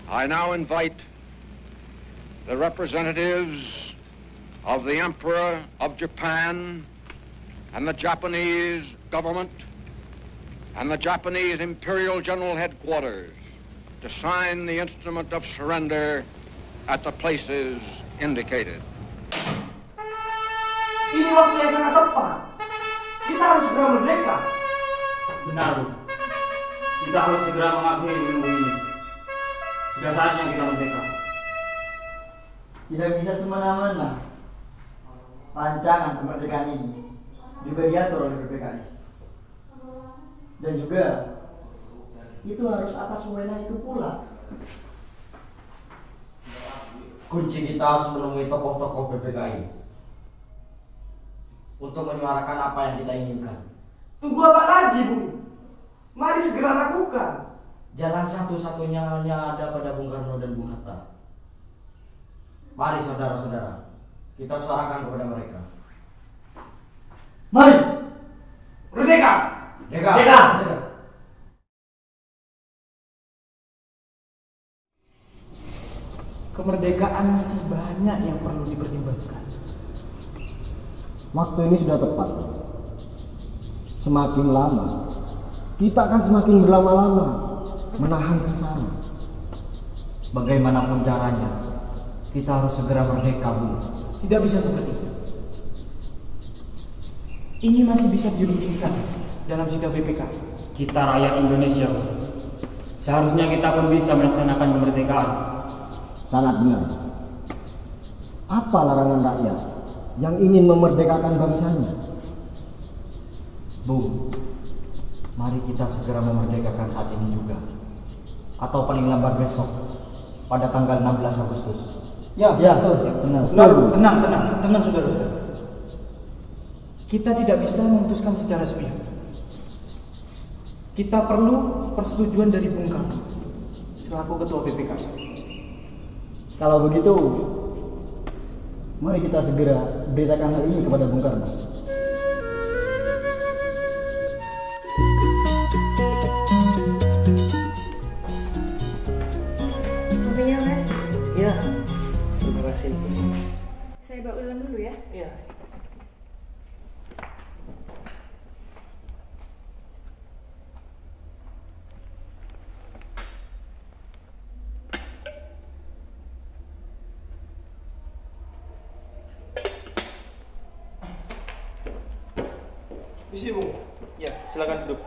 I now invite the representatives of the Emperor of Japan and the Japanese government and the Japanese Imperial General Headquarters to sign the instrument of surrender at the places indicated. Ini waktu yang sangat tepat. Kita harus segera merdeka. Benar, Bu. Kita harus segera mengakhiri ilmu ini. Sudah saatnya kita merdeka. Tidak bisa semena-mena. Rancangan kemerdekaan ini juga diatur oleh PPKI. Dan juga itu harus atas wewenang itu pula. Kunci kita harus menemui tokoh-tokoh PPKI untuk menyuarakan apa yang kita inginkan. Tunggu apa lagi, Bu? Mari segera lakukan. Jalan satu-satunya hanya ada pada Bung Karno dan Bung Hatta. Mari saudara-saudara, kita suarakan kepada mereka. Mari! Merdeka! Merdeka! Merdeka! Kemerdekaan masih banyak yang perlu dipertimbangkan. Waktu ini sudah tepat. Semakin lama, kita akan semakin berlama-lama menahan sengsara. Bagaimanapun caranya, kita harus segera merdeka, Bu. Tidak bisa seperti itu. Ini masih bisa dirundingkan dalam sidang BPK. Kita rakyat Indonesia, Bu. Seharusnya kita pun bisa melaksanakan kemerdekaan. Sangat benar. Apa larangan rakyat yang ingin memerdekakan bangsanya? Bu, mari kita segera memerdekakan saat ini juga. Atau paling lambat besok, pada tanggal 16 Agustus. Ya, betul. Ya, Benar. Tenang, saudara-saudara. Kita tidak bisa memutuskan secara sepihak. Kita perlu persetujuan dari Bung Karno selaku Ketua PPK. Kalau begitu, mari kita segera beritakan hal ini kepada Bung Karno. Kopinya, Mas. Iya, terima kasih. Saya bawa ulang dulu ya. Iya. Misi, Bung. Ya, silakan duduk.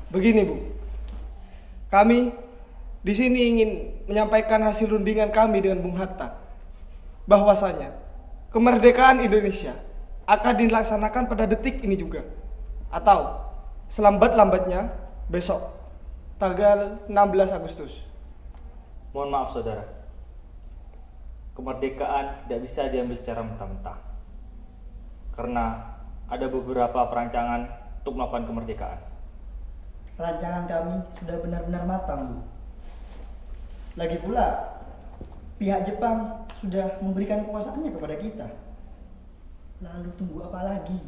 Begini, Bu. Kami di sini ingin menyampaikan hasil rundingan kami dengan Bung Hatta. Bahwasanya kemerdekaan Indonesia akan dilaksanakan pada detik ini juga. Atau selambat-lambatnya besok, tanggal 16 Agustus. Mohon maaf saudara, kemerdekaan tidak bisa diambil secara mentah-mentah karena ada beberapa perancangan untuk melakukan kemerdekaan. Rancangan kami sudah benar-benar matang, Bu. Lagi pula, pihak Jepang sudah memberikan kuasaannya kepada kita. Lalu tunggu apa lagi?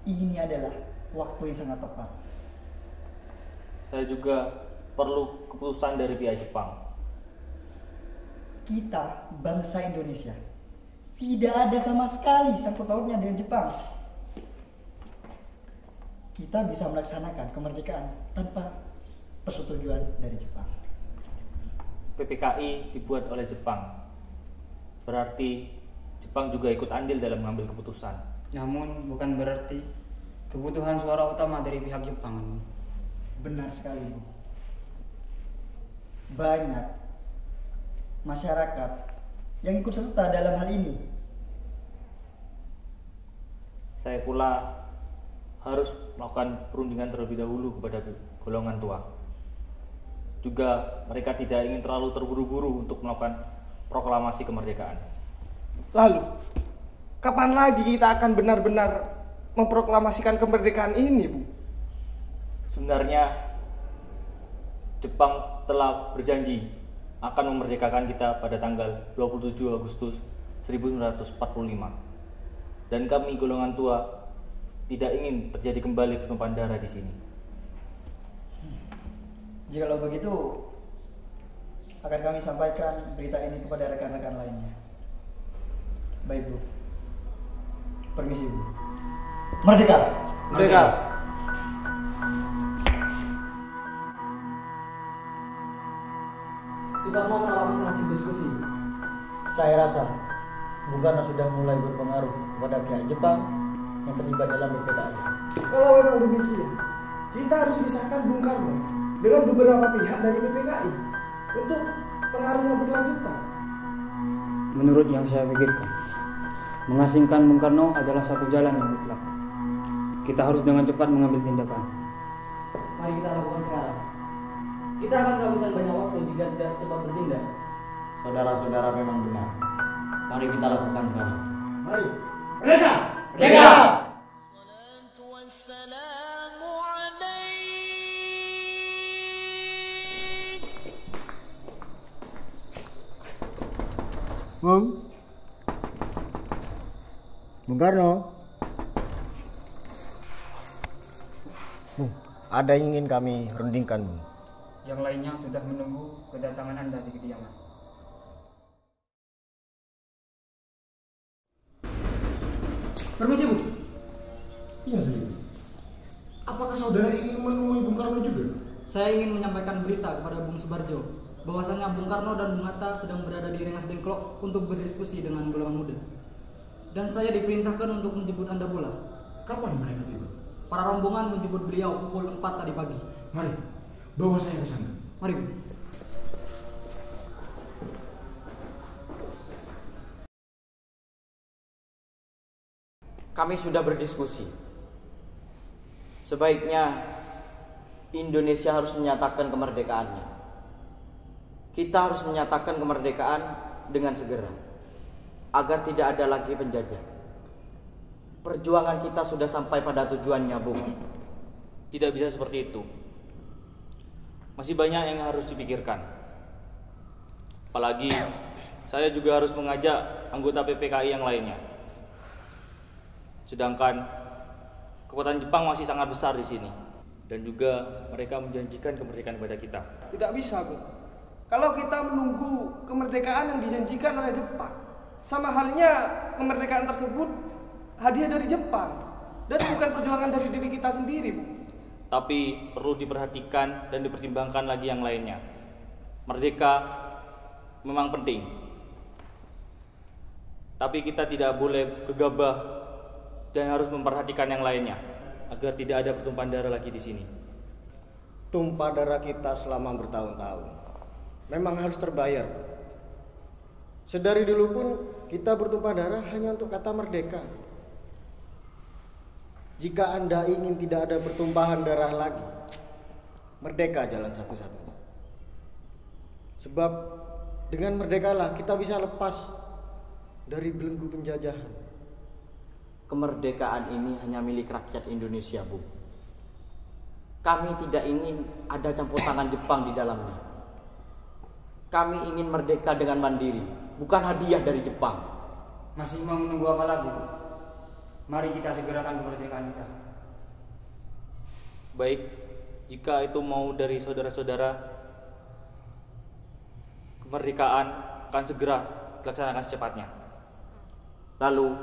Ini adalah waktu yang sangat tepat. Saya juga perlu keputusan dari pihak Jepang. Kita, bangsa Indonesia, tidak ada sama sekali sangkut pautnya dengan Jepang. Kita bisa melaksanakan kemerdekaan tanpa persetujuan dari Jepang. PPKI dibuat oleh Jepang, berarti Jepang juga ikut andil dalam mengambil keputusan. Namun bukan berarti kebutuhan suara utama dari pihak Jepang. Benar sekali, Bu. Banyak masyarakat yang ikut serta dalam hal ini. Saya pula harus melakukan perundingan terlebih dahulu kepada golongan tua. Juga mereka tidak ingin terlalu terburu-buru untuk melakukan proklamasi kemerdekaan. Lalu, kapan lagi kita akan benar-benar memproklamasikan kemerdekaan ini, Bu? Sebenarnya Jepang telah berjanji akan memerdekakan kita pada tanggal 27 Agustus 1945. Dan kami golongan tua tidak ingin terjadi kembali pertumpahan darah di sini. Jikalau begitu, akan kami sampaikan berita ini kepada rekan-rekan lainnya. Baik, Bu. Permisi, Bu. Merdeka! Merdeka. Soekarno menawarkan hasil diskusi. Saya rasa Bung Karno sudah mulai berpengaruh kepada pihak Jepang yang terlibat dalam PPKI. Kalau memang demikian, kita harus pisahkan Bung Karno dengan beberapa pihak dari PPKI untuk pengaruh yang berkelanjutan. Menurut yang saya pikirkan, mengasingkan Bung Karno adalah satu jalan yang mutlak. Kita harus dengan cepat mengambil tindakan. Mari kita lakukan sekarang. Kita akan kehabisan banyak waktu jika tidak cepat bertindak. Saudara-saudara memang benar. Mari kita lakukan sekarang. Mari. Merdeka! Merdeka! Bung Karno. Ada yang ingin kami rundingkan, Bung. Yang lainnya sudah menunggu kedatangan Anda di kediaman. Permisi, Bu. Iya, saja. Apakah saudara ingin menemui Bung Karno juga? Saya ingin menyampaikan berita kepada Bung Subarjo bahwasanya Bung Karno dan Bung Hatta sedang berada di Rengas Dengklok untuk berdiskusi dengan golongan muda. Dan saya diperintahkan untuk menjemput Anda pula. Kapan mereka tiba? Para rombongan menjemput beliau pukul 4 tadi pagi. Mari, bawa saya ke sana. Mari, Bu. Kami sudah berdiskusi. Sebaiknya Indonesia harus menyatakan kemerdekaannya. Kita harus menyatakan kemerdekaan dengan segera, agar tidak ada lagi penjajah. Perjuangan kita sudah sampai pada tujuannya, Bung. Tidak bisa seperti itu. Masih banyak yang harus dipikirkan. Apalagi saya juga harus mengajak anggota PPKI yang lainnya. Sedangkan kekuatan Jepang masih sangat besar di sini, dan juga mereka menjanjikan kemerdekaan kepada kita. Tidak bisa, Bu. Kalau kita menunggu kemerdekaan yang dijanjikan oleh Jepang, sama halnya kemerdekaan tersebut hadiah dari Jepang dan bukan perjuangan dari diri kita sendiri, Bu. Tapi perlu diperhatikan dan dipertimbangkan lagi yang lainnya. Merdeka memang penting, tapi kita tidak boleh gegabah dan harus memperhatikan yang lainnya agar tidak ada pertumpahan darah lagi di sini. Tumpah darah kita selama bertahun-tahun memang harus terbayar. Sedari dulu pun kita bertumpah darah hanya untuk kata merdeka. Jika Anda ingin tidak ada pertumpahan darah lagi, merdeka jalan satu-satunya. Sebab dengan merdekalah kita bisa lepas dari belenggu penjajahan. Kemerdekaan ini hanya milik rakyat Indonesia, Bu. Kami tidak ingin ada campur tangan Jepang di dalamnya. Kami ingin merdeka dengan mandiri, bukan hadiah dari Jepang. Masih mau menunggu apa lagi, Bu? Mari kita segerakan kemerdekaan kita. Baik, jika itu mau dari saudara-saudara, kemerdekaan akan segera dilaksanakan secepatnya. Lalu,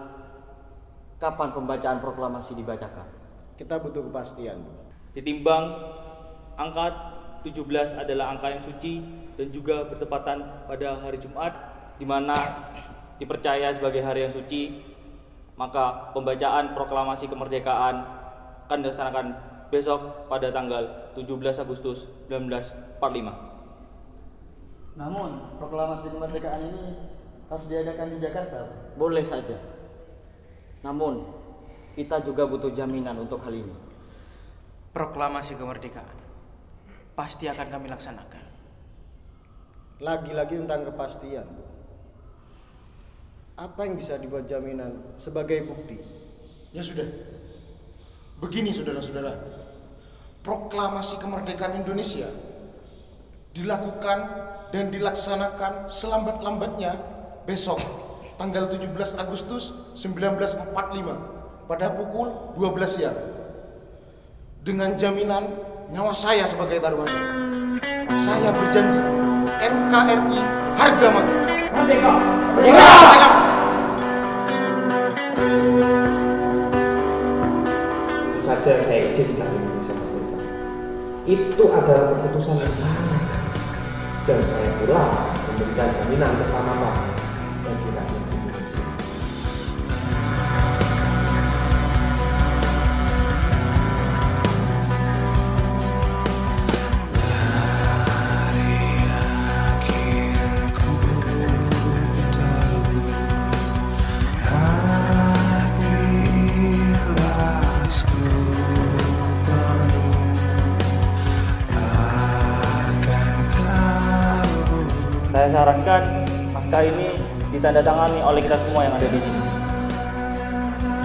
kapan pembacaan proklamasi dibacakan? Kita butuh kepastian, Bu. Ditimbang, angka 17 adalah angka yang suci dan juga bertepatan pada hari Jumat, di mana dipercaya sebagai hari yang suci, maka pembacaan proklamasi kemerdekaan akan dilaksanakan besok pada tanggal 17 Agustus 1945. Namun, proklamasi kemerdekaan ini harus diadakan di Jakarta. Boleh saja. Namun, kita juga butuh jaminan untuk hal ini. Proklamasi kemerdekaan pasti akan kami laksanakan. Lagi-lagi tentang kepastian, Bu. Apa yang bisa dibuat jaminan sebagai bukti? Ya sudah. Begini saudara-saudara. Proklamasi kemerdekaan Indonesia dilakukan dan dilaksanakan selambat-lambatnya besok tanggal 17 Agustus 1945 pada pukul 12 siang. Dengan jaminan nyawa saya sebagai taruhannya. Saya berjanji NKRI harga mati. Merdeka! Merdeka! Merdeka! Saja saya izinkan Indonesia merdeka. Itu adalah keputusan yang sangat, dan saya pula memberikan jaminan keselamatan bagi rakyat Indonesia. Saya sarankan naskah ini ditandatangani oleh kita semua yang ada di sini.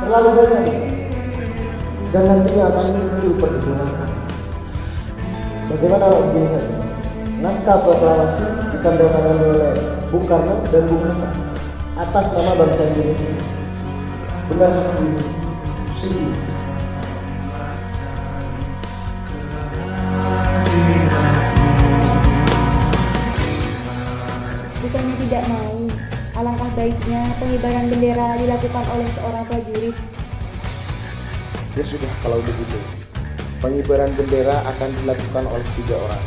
Terlalu banyak, dan nantinya akan muncul perhitungan. Bagaimana kalau begini saja? Naskah proklamasi ditandatangani oleh Bung Karno dan Bung Hatta atas nama bangsa Indonesia. Benar sekali. Setuju. Bukannya tidak mau, alangkah baiknya pengibaran bendera dilakukan oleh seorang prajurit. Ya sudah, kalau begitu pengibaran bendera akan dilakukan oleh 3 orang,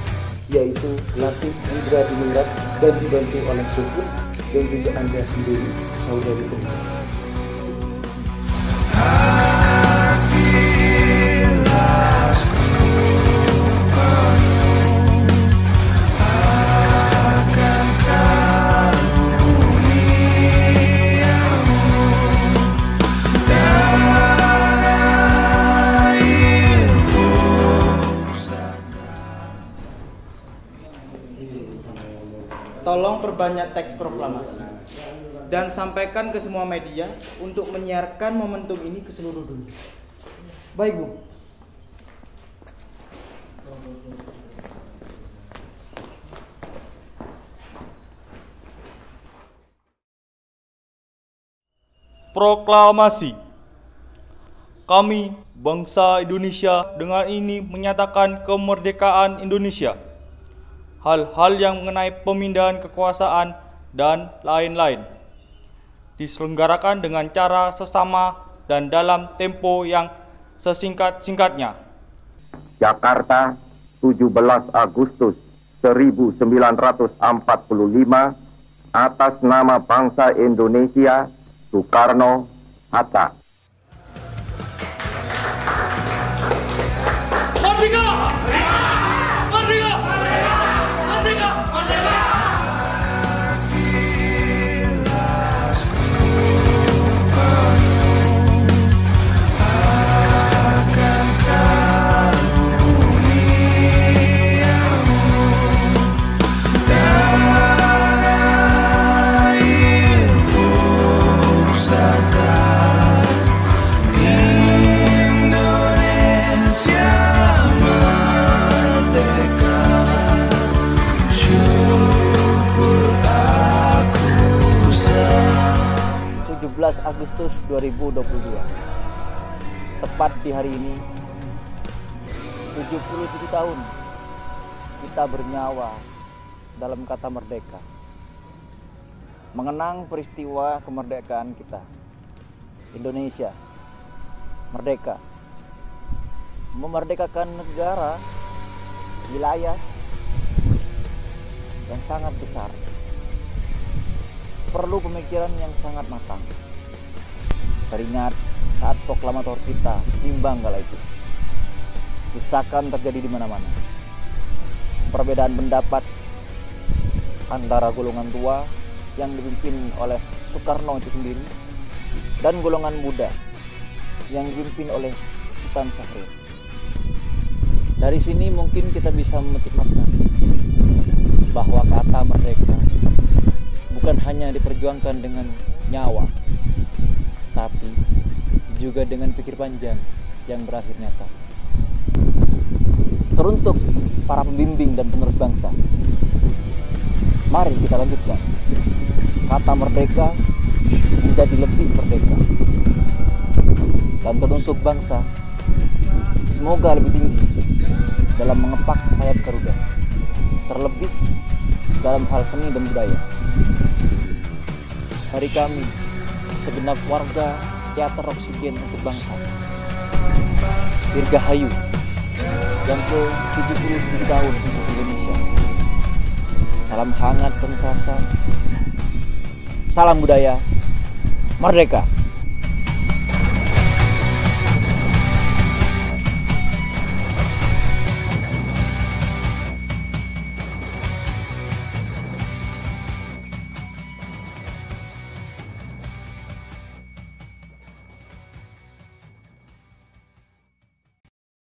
yaitu Latif Indra Diningrat dan dibantu oleh Suku dan juga Anda sendiri, saudari Tengah. Tolong perbanyak teks proklamasi dan sampaikan ke semua media untuk menyiarkan momentum ini ke seluruh dunia. Baik, Bu. Proklamasi. Kami, bangsa Indonesia, dengan ini menyatakan kemerdekaan Indonesia. Hal-hal yang mengenai pemindahan kekuasaan dan lain-lain diselenggarakan dengan cara sesama dan dalam tempo yang sesingkat-singkatnya. Jakarta, 17 Agustus 1945, atas nama bangsa Indonesia, Soekarno, Hatta. Merdeka! Merdeka! Merdeka! Merdeka! Agustus 2022. Tepat di hari ini 77 tahun kita bernyawa dalam kata merdeka. Mengenang peristiwa kemerdekaan kita. Indonesia merdeka. Memerdekakan negara, wilayah yang sangat besar. Perlu pemikiran yang sangat matang. Teringat saat proklamator kita bimbang kala itu. Desakan terjadi di mana-mana. Perbedaan pendapat antara golongan tua yang dipimpin oleh Soekarno itu sendiri dan golongan muda yang dipimpin oleh Sultan Syahrir. Dari sini mungkin kita bisa memetik makna bahwa kata merdeka bukan hanya diperjuangkan dengan nyawa, tapi juga dengan pikir panjang yang berakhir nyata. Teruntuk para pembimbing dan penerus bangsa, mari kita lanjutkan. Kata merdeka menjadi lebih merdeka. Dan untuk bangsa, semoga lebih tinggi dalam mengepak sayap Garuda, terlebih dalam hal seni dan budaya. Hari kami, segenap warga Teater Oksigen untuk Bangsa, Dirgahayu yang ke-77 tahun untuk Indonesia. Salam hangat dan rasa, salam budaya, merdeka.